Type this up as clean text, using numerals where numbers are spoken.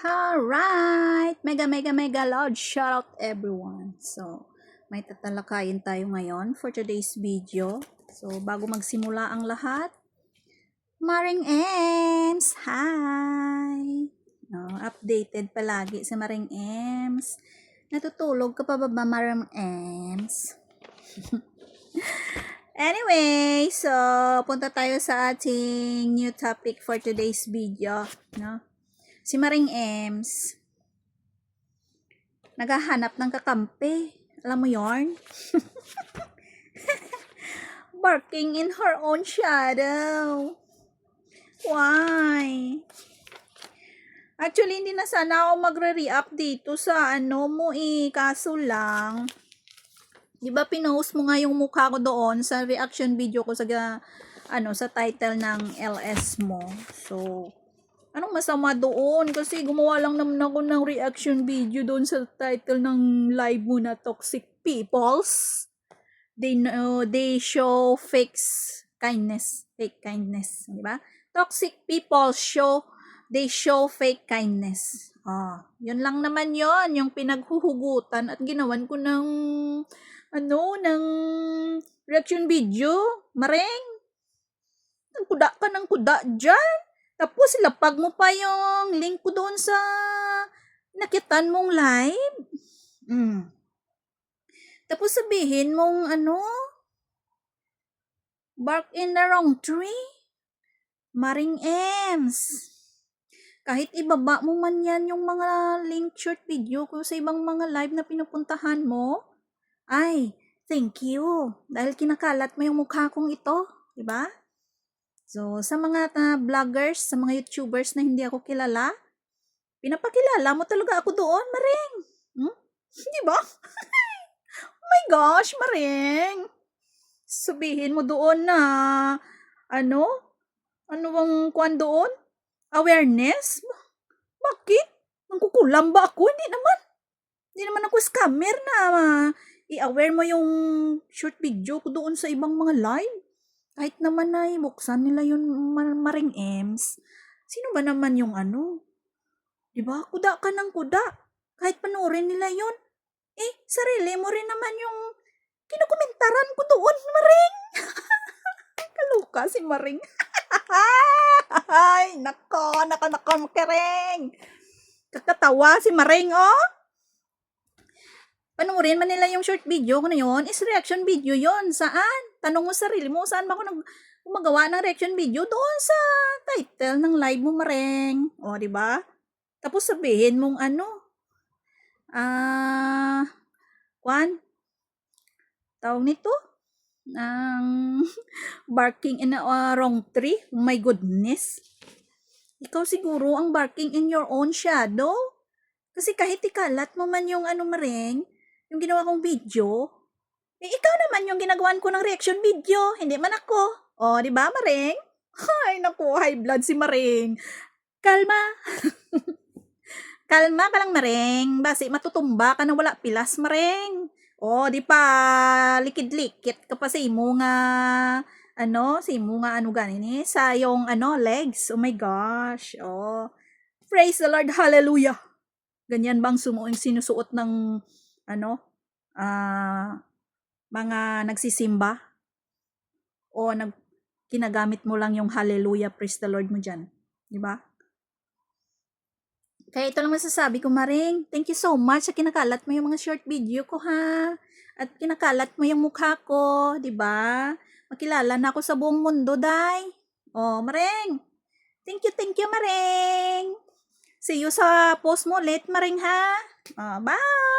Alright! Mega loud shoutout everyone. So, may tatalakayin tayo ngayon for today's video. So, bago magsimula ang lahat, Maring Ems! Hi! Updated palagi si Maring Ems. Natutulog ka pa ba Maring Ems? Anyway, so, punta tayo sa ating new topic for today's video. No? Si Maring Ems, naghahanap ng kakampi. Alam mo yorn? Barking in her own shadow. Why? Actually, hindi na sana ako magre-react dito sa ano mo kaso lang, di ba pinost mo nga yung mukha ko doon sa reaction video ko sa sa title ng LS mo. So, anong masama doon? Kasi gumawa lang naman ako ng reaction video doon sa title ng live mo na Toxic Peoples. They show fake kindness. Di ba? Toxic people they show fake kindness. Yun lang naman yon, yung pinaghuhugutan at ginawan ko ng ng reaction video. Maring, nagkuda ka ng kuda dyan. Tapos ilapag mo pa yung link ko doon sa nakitan mong live. Tapos sabihin mong bark in the wrong tree. Maring Ems. Kahit ibaba mo man yan yung mga link short video ko sa ibang mga live na pinupuntahan mo, ay, thank you. Dahil kinakalat mo yung mukha kong ito. Diba? So, sa mga vloggers, sa mga YouTubers na hindi ako kilala, pinapakilala mo talaga ako doon, Maring. Diba? Oh my gosh, Maring. Sabihin mo doon na, ano bang kuwan doon? Awareness? Bakit? Nangkukulam ba ako? Hindi naman ako scammer na i-aware mo yung short video ko doon sa ibang mga live. Kahit naman na buksan nila yun Maring Ems. Sino ba naman yung Diba? Kuda ka ng kuda. Kahit panoorin nila yun. Sarili mo rin naman yung kinukomentaran ko doon, Maring. Kaluka si Maring. Ay, nako, Maring. Kakatawa si Maring, Panoorin man nila yung short video ko na yun, is reaction video yon. Saan? Tanong mo sarili mo, saan ba ako gumagawa ng reaction video? Doon sa title ng live mo, Maring. O, diba? Tapos sabihin mong tawag nito? Barking in a wrong tree? Oh my goodness. Ikaw siguro ang barking in your own shadow. Kasi kahit ikalat mo man yung Maring, yung ginawa kong video, ikaw naman yung ginagawan ko ng reaction video, hindi man ako. O, di ba, Maring? Ay, naku, high blood si Maring. Kalma. Kalma ka lang, Maring. Basi matutumba ka na wala pilas, Maring. O, di pa, likid-likit ka pa sa imo nga, ganini, sa yung, legs. Oh my gosh. Oh. Praise the Lord, hallelujah. Ganyan bang sinusuot ng, mga nagsisimba? O kinagamit mo lang yung hallelujah, praise the Lord mo dyan? Diba? Kaya ito lang masasabi ko, Maring. Thank you so much sa kinakalat mo yung mga short video ko, ha? At kinakalat mo yung mukha ko, diba? Makilala na ako sa buong mundo, day. Oh, Maring. Thank you, Maring. See you sa post mo ulit, Maring, ha? Bye!